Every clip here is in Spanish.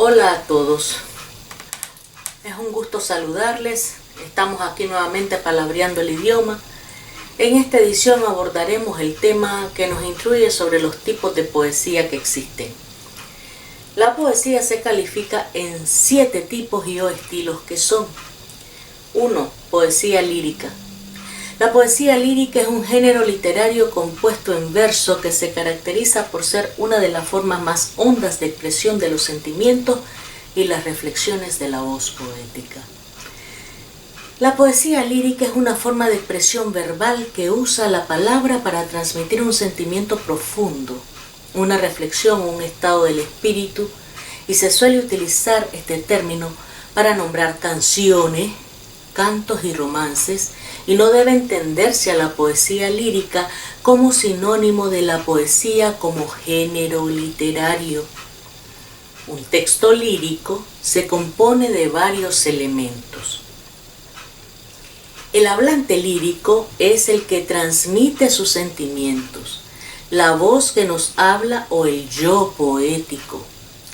Hola a todos, es un gusto saludarles. Estamos aquí nuevamente palabreando el idioma. En esta edición abordaremos el tema que nos instruye sobre los tipos de poesía que existen. La poesía se califica en 7 tipos y o estilos que son: 1. Poesía lírica. La poesía lírica es un género literario compuesto en verso que se caracteriza por ser una de las formas más hondas de expresión de los sentimientos y las reflexiones de la voz poética. La poesía lírica es una forma de expresión verbal que usa la palabra para transmitir un sentimiento profundo, una reflexión o un estado del espíritu, y se suele utilizar este término para nombrar canciones, cantos y romances, y no debe entenderse a la poesía lírica como sinónimo de la poesía como género literario. Un texto lírico se compone de varios elementos. El hablante lírico es el que transmite sus sentimientos, la voz que nos habla o el yo poético.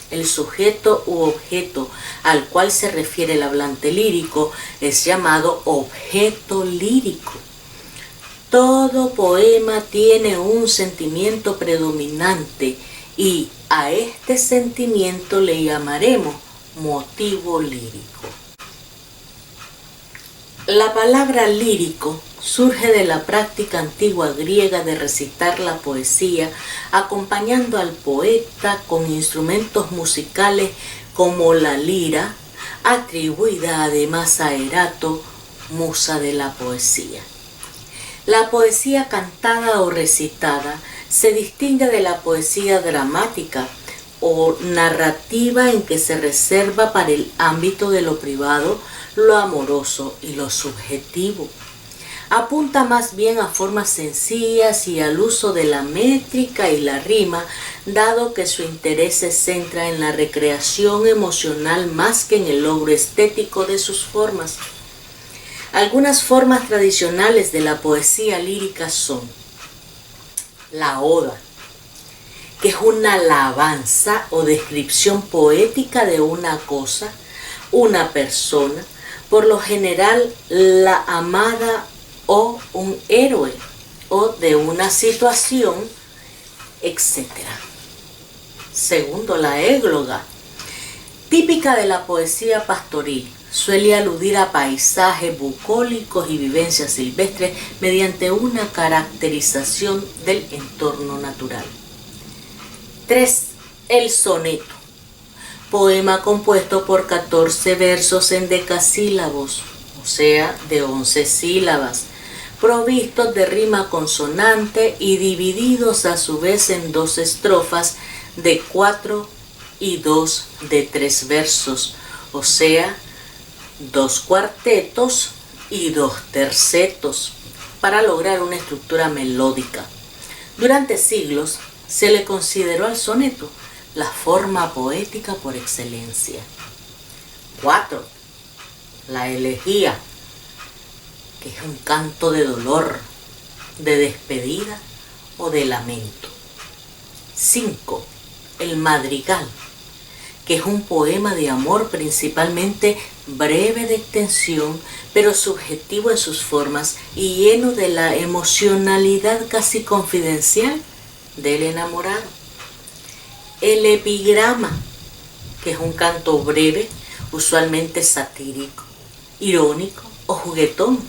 El sujeto u objeto al cual se refiere el hablante lírico es llamado objeto lírico. Todo poema tiene un sentimiento predominante y a este sentimiento le llamaremos motivo lírico. La palabra lírico surge de la práctica antigua griega de recitar la poesía, acompañando al poeta con instrumentos musicales como la lira, atribuida además a Erato, musa de la poesía. La poesía cantada o recitada se distingue de la poesía dramática o narrativa, en que se reserva para el ámbito de lo privado, lo amoroso y lo subjetivo. Apunta más bien a formas sencillas y al uso de la métrica y la rima, dado que su interés se centra en la recreación emocional más que en el logro estético de sus formas. Algunas formas tradicionales de la poesía lírica son la oda, que es una alabanza o descripción poética de una cosa, una persona, por lo general la amada o un héroe, o de una situación, etc. Segundo, la égloga, típica de la poesía pastoril, suele aludir a paisajes bucólicos y vivencias silvestres mediante una caracterización del entorno natural. 3. El soneto, poema compuesto por 14 versos en decasílabos, o sea, de 11 sílabas, provistos de rima consonante y divididos a su vez en 2 estrofas de 4 y 2 de 3 versos, o sea, 2 cuartetos y 2 tercetos, para lograr una estructura melódica. Durante siglos se le consideró al soneto la forma poética por excelencia. 4. La elegía, que es un canto de dolor, de despedida o de lamento. 5. El madrigal, que es un poema de amor principalmente breve de extensión, pero subjetivo en sus formas y lleno de la emocionalidad casi confidencial del enamorado. El epigrama, que es un canto breve, usualmente satírico, irónico o juguetón,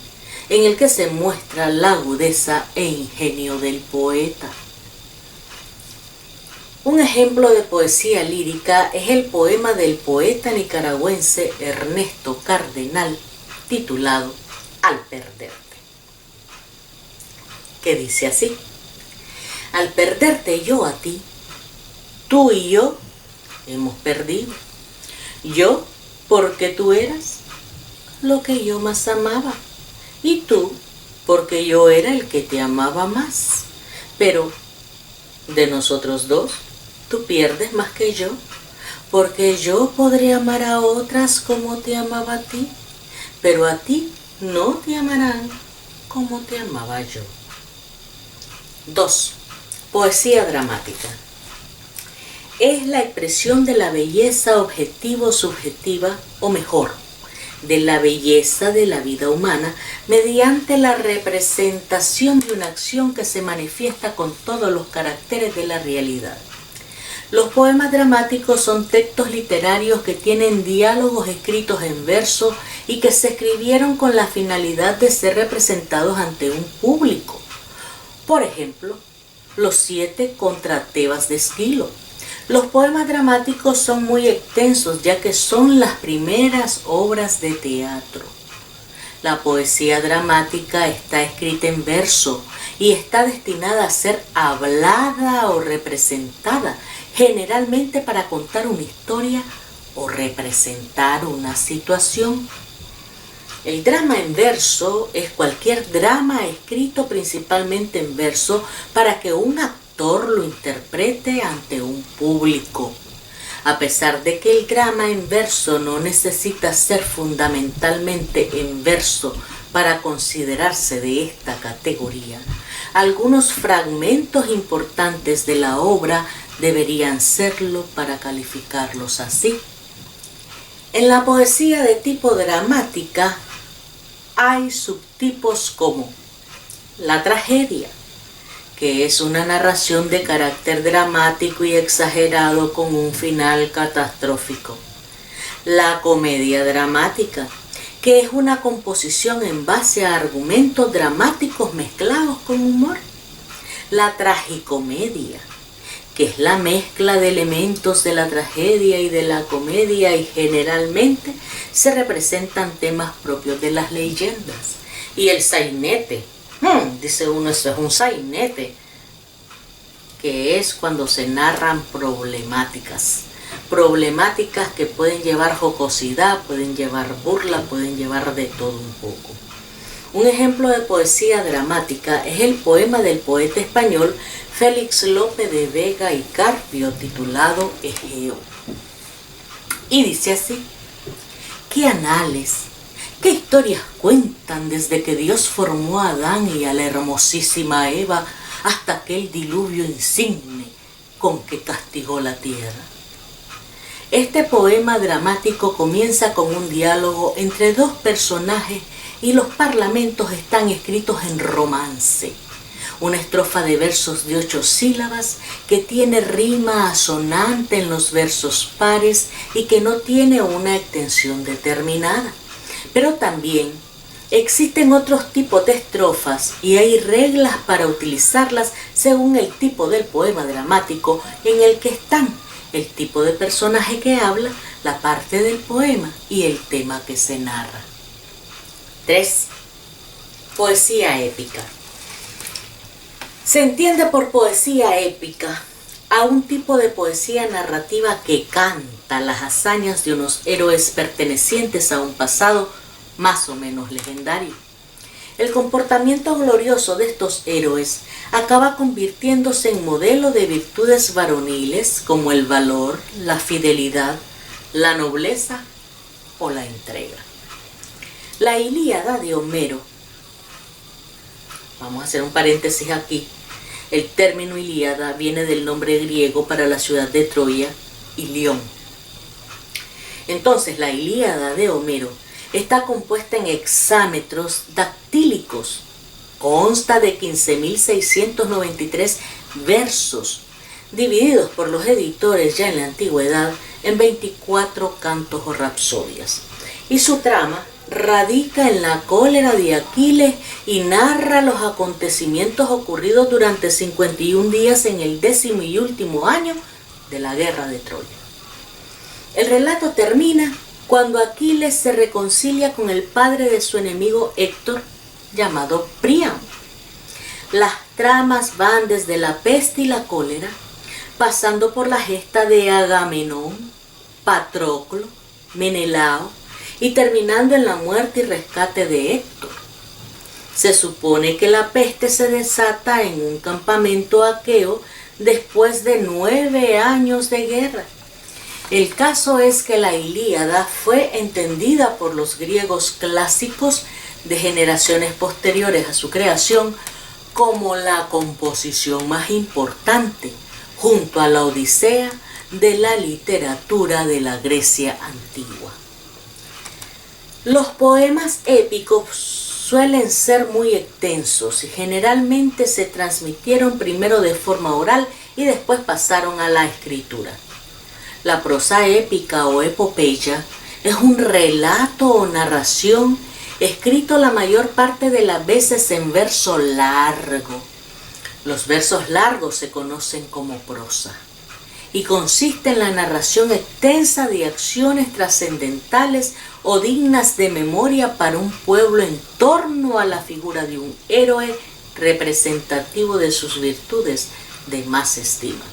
en el que se muestra la agudeza e ingenio del poeta. Un ejemplo de poesía lírica es el poema del poeta nicaragüense Ernesto Cardenal, titulado Al perderte, que dice así: al perderte yo a ti, tú y yo hemos perdido. Yo porque tú eras lo que yo más amaba, y tú porque yo era el que te amaba más. Pero de nosotros dos, tú pierdes más que yo, porque yo podré amar a otras como te amaba a ti, pero a ti no te amarán como te amaba yo. 2. Poesía dramática. es la expresión de la belleza objetivo-subjetiva, o mejor, de la belleza de la vida humana mediante la representación de una acción que se manifiesta con todos los caracteres de la realidad. Los poemas dramáticos son textos literarios que tienen diálogos escritos en verso y que se escribieron con la finalidad de ser representados ante un público. Por ejemplo, Los 7 contra Tebas de Esquilo. Los poemas dramáticos son muy extensos, ya que son las primeras obras de teatro. La poesía dramática está escrita en verso y está destinada a ser hablada o representada, generalmente para contar una historia o representar una situación. El drama en verso es cualquier drama escrito principalmente en verso para que un actor lo interprete ante un público. A pesar de que el drama en verso no necesita ser fundamentalmente en verso para considerarse de esta categoría, algunos fragmentos importantes de la obra deberían serlo para calificarlos así. En la poesía de tipo dramática hay subtipos como la tragedia, que es una narración de carácter dramático y exagerado con un final catastrófico. La comedia dramática, que es una composición en base a argumentos dramáticos mezclados con humor. La tragicomedia, que es la mezcla de elementos de la tragedia y de la comedia y generalmente se representan temas propios de las leyendas. Y el sainete, dice uno, eso es un sainete, que es cuando se narran problemáticas que pueden llevar jocosidad, pueden llevar burla, pueden llevar de todo un poco. Un ejemplo de poesía dramática es el poema del poeta español Félix Lope de Vega y Carpio titulado Egeo. Y dice así: ¿qué anales, qué historias cuentan desde que Dios formó a Adán y a la hermosísima Eva hasta aquel diluvio insigne con que castigó la tierra? Este poema dramático comienza con un diálogo entre dos personajes y los parlamentos están escritos en romance. Una estrofa de versos de 8 sílabas que tiene rima asonante en los versos pares y que no tiene una extensión determinada. Pero también existen otros tipos de estrofas y hay reglas para utilizarlas según el tipo del poema dramático en el que están, el tipo de personaje que habla, la parte del poema y el tema que se narra. 3. Poesía épica. Se entiende por poesía épica a un tipo de poesía narrativa que canta las hazañas de unos héroes pertenecientes a un pasado más o menos legendario. El comportamiento glorioso de estos héroes acaba convirtiéndose en modelo de virtudes varoniles como el valor, la fidelidad, la nobleza o la entrega. La Ilíada de Homero, vamos a hacer un paréntesis aquí, el término Ilíada viene del nombre griego para la ciudad de Troya, Ilión. Entonces la Ilíada de Homero está compuesta en hexámetros dactílicos, consta de 15.693 versos, divididos por los editores ya en la antigüedad en 24 cantos o rapsodias. Y su trama radica en la cólera de Aquiles y narra los acontecimientos ocurridos durante 51 días en el 10º y último año de la guerra de Troya. El relato termina cuando Aquiles se reconcilia con el padre de su enemigo Héctor, llamado Príamo. Las tramas van desde la peste y la cólera, pasando por la gesta de Agamenón, Patroclo, Menelao, y terminando en la muerte y rescate de Héctor. Se supone que la peste se desata en un campamento aqueo después de 9 años de guerra. El caso es que la Ilíada fue entendida por los griegos clásicos de generaciones posteriores a su creación como la composición más importante, junto a la Odisea, de la literatura de la Grecia antigua. Los poemas épicos suelen ser muy extensos y generalmente se transmitieron primero de forma oral y después pasaron a la escritura. La prosa épica o epopeya es un relato o narración escrito la mayor parte de las veces en verso largo. Los versos largos se conocen como prosa y consiste en la narración extensa de acciones trascendentales o dignas de memoria para un pueblo en torno a la figura de un héroe representativo de sus virtudes de más estima.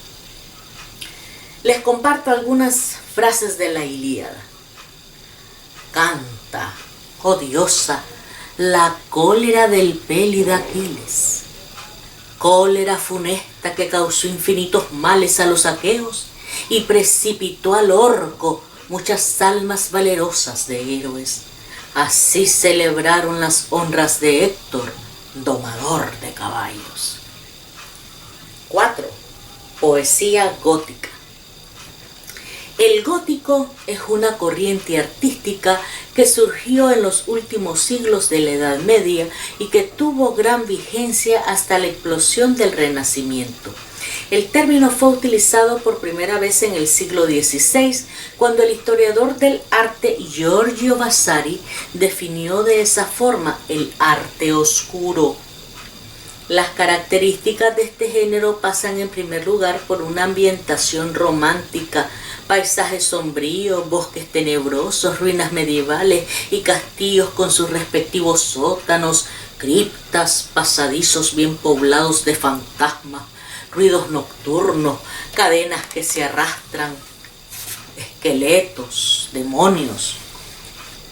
Les comparto algunas frases de la Ilíada. Canta, oh diosa, la cólera del Pélide Aquiles, cólera funesta que causó infinitos males a los aqueos y precipitó al orco muchas almas valerosas de héroes. Así celebraron las honras de Héctor, domador de caballos. 4. Poesía gótica. El gótico es una corriente artística que surgió en los últimos siglos de la Edad Media y que tuvo gran vigencia hasta la explosión del Renacimiento. El término fue utilizado por primera vez en el siglo XVI, cuando el historiador del arte Giorgio Vasari definió de esa forma el arte oscuro. Las características de este género pasan en primer lugar por una ambientación romántica, paisajes sombríos, bosques tenebrosos, ruinas medievales y castillos con sus respectivos sótanos, criptas, pasadizos bien poblados de fantasmas, ruidos nocturnos, cadenas que se arrastran, esqueletos, demonios.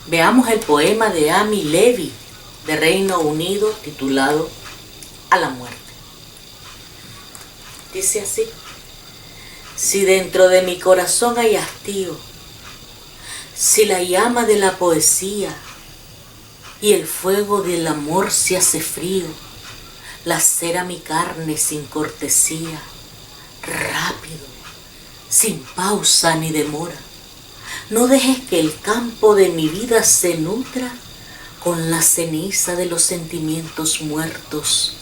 Veamos el poema de Amy Levy, de Reino Unido, titulado A la muerte. Dice así: si dentro de mi corazón hay hastío, si la llama de la poesía y el fuego del amor se hace frío, lacera mi carne sin cortesía, rápido, sin pausa ni demora. No dejes que el campo de mi vida se nutra con la ceniza de los sentimientos muertos.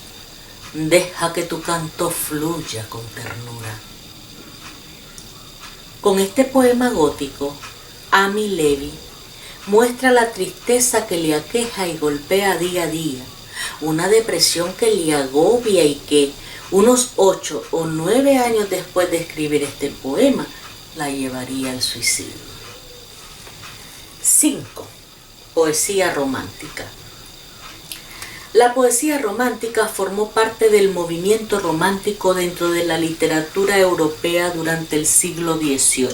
Deja que tu canto fluya con ternura. Con este poema gótico, Amy Levy muestra la tristeza que le aqueja y golpea día a día, una depresión que le agobia y que, unos 8 o 9 años después de escribir este poema, la llevaría al suicidio. 5. Poesía romántica. La poesía romántica formó parte del movimiento romántico dentro de la literatura europea durante el siglo XVIII.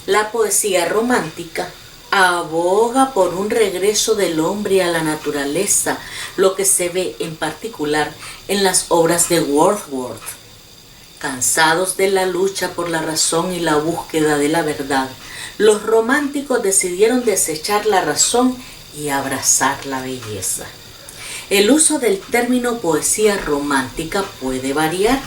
La poesía romántica aboga por un regreso del hombre a la naturaleza, lo que se ve en particular en las obras de Wordsworth. Cansados de la lucha por la razón y la búsqueda de la verdad, los románticos decidieron desechar la razón y abrazar la belleza. El uso del término poesía romántica puede variar,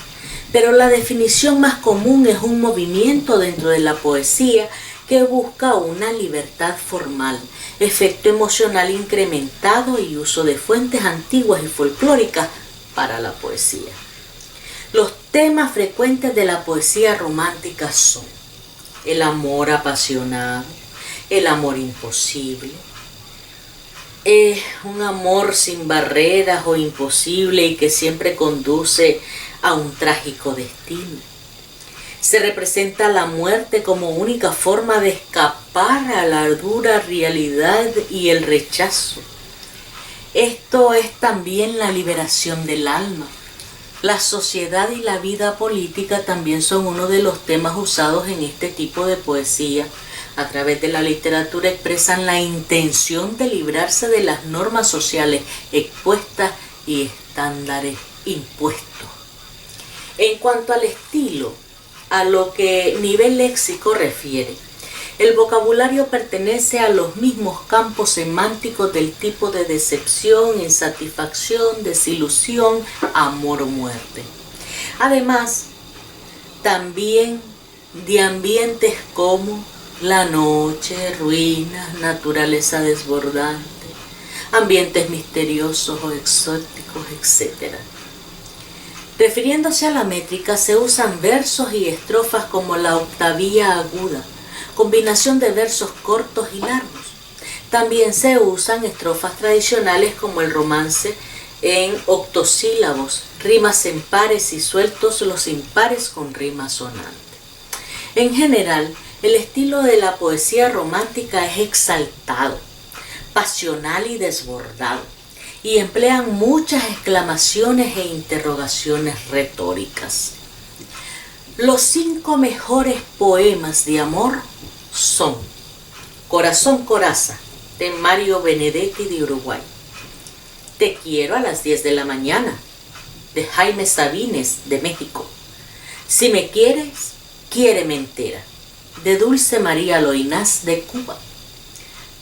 pero la definición más común es un movimiento dentro de la poesía que busca una libertad formal, efecto emocional incrementado y uso de fuentes antiguas y folclóricas para la poesía. Los temas frecuentes de la poesía romántica son el amor apasionado, el amor imposible, un amor sin barreras o imposible y que siempre conduce a un trágico destino. Se representa la muerte como única forma de escapar a la dura realidad y el rechazo. Esto es también la liberación del alma. La sociedad y la vida política también son uno de los temas usados en este tipo de poesía. A través de la literatura expresan la intención de librarse de las normas sociales expuestas y estándares impuestos. En cuanto al estilo, a lo que nivel léxico refiere, el vocabulario pertenece a los mismos campos semánticos del tipo de decepción, insatisfacción, desilusión, amor o muerte. Además, también de ambientes como la noche, ruinas, naturaleza desbordante, ambientes misteriosos o exóticos, etc. Refiriéndose a la métrica, se usan versos y estrofas como la octavía aguda, combinación de versos cortos y largos. También se usan estrofas tradicionales como el romance en octosílabos, rimas en pares y sueltos los impares con rima sonante. En general, el estilo de la poesía romántica es exaltado, pasional y desbordado, y emplean muchas exclamaciones e interrogaciones retóricas. Los 5 mejores poemas de amor son Corazón Coraza, de Mario Benedetti de Uruguay; Te quiero a las 10 de la mañana, de Jaime Sabines de México; Si me quieres, quiéreme entera, de Dulce María Loinás de Cuba;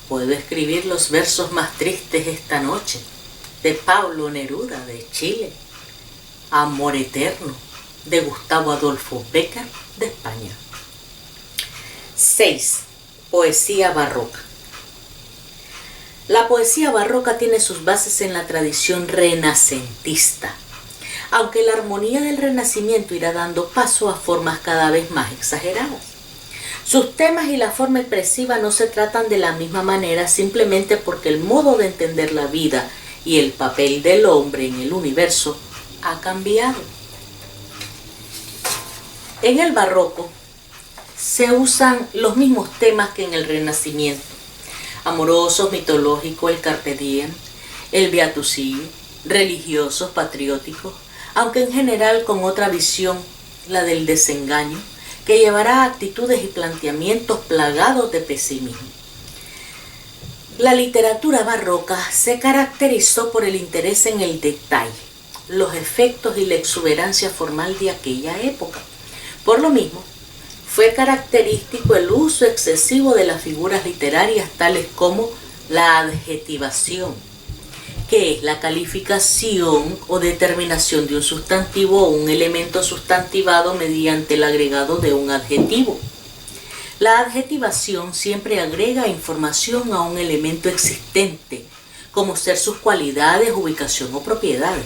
Puedo escribir los versos más tristes esta noche, de Pablo Neruda de Chile; Amor eterno, de Gustavo Adolfo Bécquer de España. 6. Poesía barroca. La poesía barroca tiene sus bases en la tradición renacentista, aunque la armonía del Renacimiento irá dando paso a formas cada vez más exageradas. Sus temas y la forma expresiva no se tratan de la misma manera simplemente porque el modo de entender la vida y el papel del hombre en el universo ha cambiado. En el barroco se usan los mismos temas que en el Renacimiento: amorosos, mitológicos, el carpe diem, el beatus iure, religiosos, patrióticos, aunque en general con otra visión, la del desengaño, que llevará a actitudes y planteamientos plagados de pesimismo. La literatura barroca se caracterizó por el interés en el detalle, los efectos y la exuberancia formal de aquella época. Por lo mismo, fue característico el uso excesivo de las figuras literarias tales como la adjetivación, que es la calificación o determinación de un sustantivo o un elemento sustantivado mediante el agregado de un adjetivo. La adjetivación siempre agrega información a un elemento existente, como ser sus cualidades, ubicación o propiedades.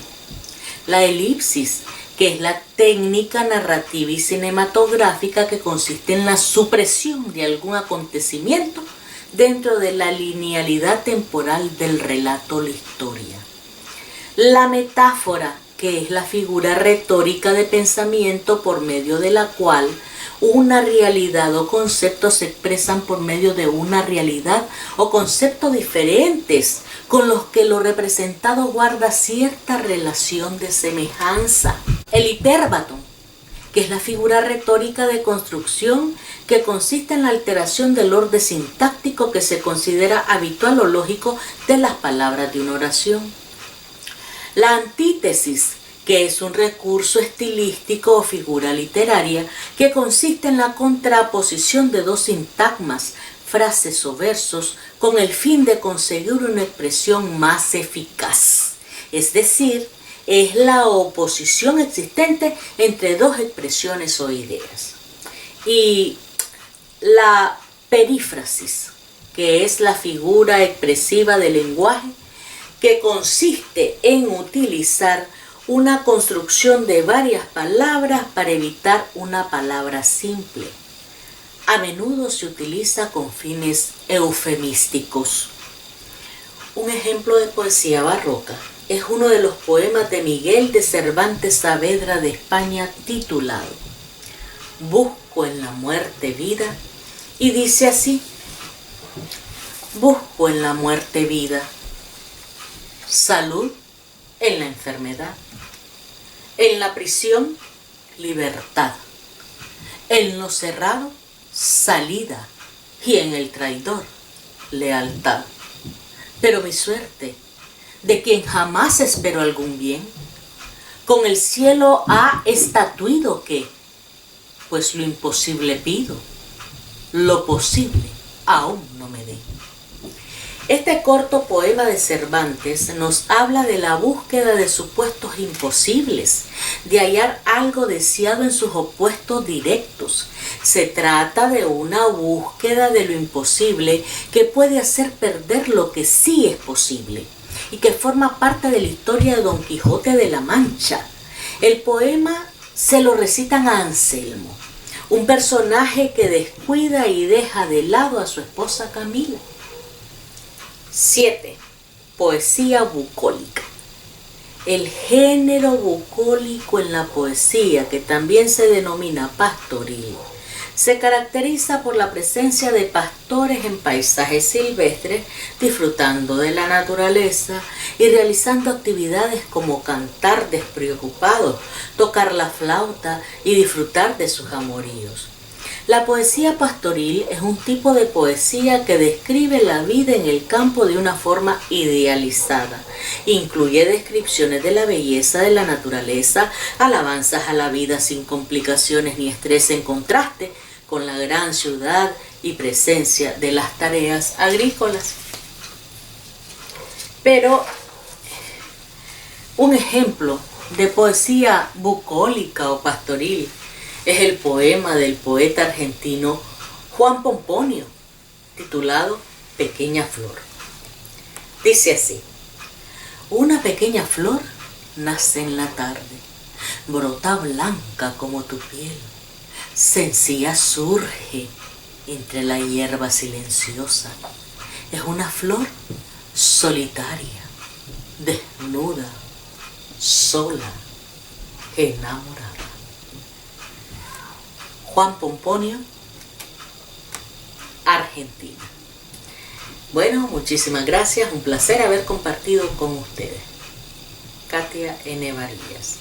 La elipsis, que es la técnica narrativa y cinematográfica que consiste en la supresión de algún acontecimiento dentro de la linealidad temporal del relato o la historia. La metáfora, que es la figura retórica de pensamiento por medio de la cual una realidad o concepto se expresan por medio de una realidad o conceptos diferentes con los que lo representado guarda cierta relación de semejanza. El hipérbaton, que es la figura retórica de construcción que consiste en la alteración del orden sintáctico que se considera habitual o lógico de las palabras de una oración. La antítesis, que es un recurso estilístico o figura literaria que consiste en la contraposición de dos sintagmas, frases o versos, con el fin de conseguir una expresión más eficaz. Es decir, es la oposición existente entre dos expresiones o ideas. Y la perífrasis, que es la figura expresiva del lenguaje, que consiste en utilizar una construcción de varias palabras para evitar una palabra simple. A menudo se utiliza con fines eufemísticos. Un ejemplo de poesía barroca es uno de los poemas de Miguel de Cervantes Saavedra de España titulado Busco en la muerte vida, y dice así: busco en la muerte vida, salud en la enfermedad, en la prisión libertad, en lo cerrado salida y en el traidor lealtad. Pero mi suerte, de quien jamás espero algún bien, con el cielo ha estatuido que, pues lo imposible pido, lo posible aún no me dé. Este corto poema de Cervantes nos habla de la búsqueda de supuestos imposibles, de hallar algo deseado en sus opuestos directos. Se trata de una búsqueda de lo imposible que puede hacer perder lo que sí es posible y que forma parte de la historia de Don Quijote de la Mancha. El poema se lo recitan a Anselmo, un personaje que descuida y deja de lado a su esposa Camila. 7. Poesía bucólica. El género bucólico en la poesía, que también se denomina pastoril, se caracteriza por la presencia de pastores en paisajes silvestres, disfrutando de la naturaleza y realizando actividades como cantar despreocupados, tocar la flauta y disfrutar de sus amoríos. La poesía pastoril es un tipo de poesía que describe la vida en el campo de una forma idealizada. Incluye descripciones de la belleza de la naturaleza, alabanzas a la vida sin complicaciones ni estrés, en contraste con la gran ciudad y presencia de las tareas agrícolas. Pero un ejemplo de poesía bucólica o pastoril es el poema del poeta argentino Juan Pomponio, titulado Pequeña Flor. Dice así: una pequeña flor nace en la tarde, brota blanca como tu piel, sencilla surge entre la hierba silenciosa. Es una flor solitaria, desnuda, sola, enamorada. Juan Pomponio, Argentina. Bueno, muchísimas gracias, un placer haber compartido con ustedes. Katia N. Varillas.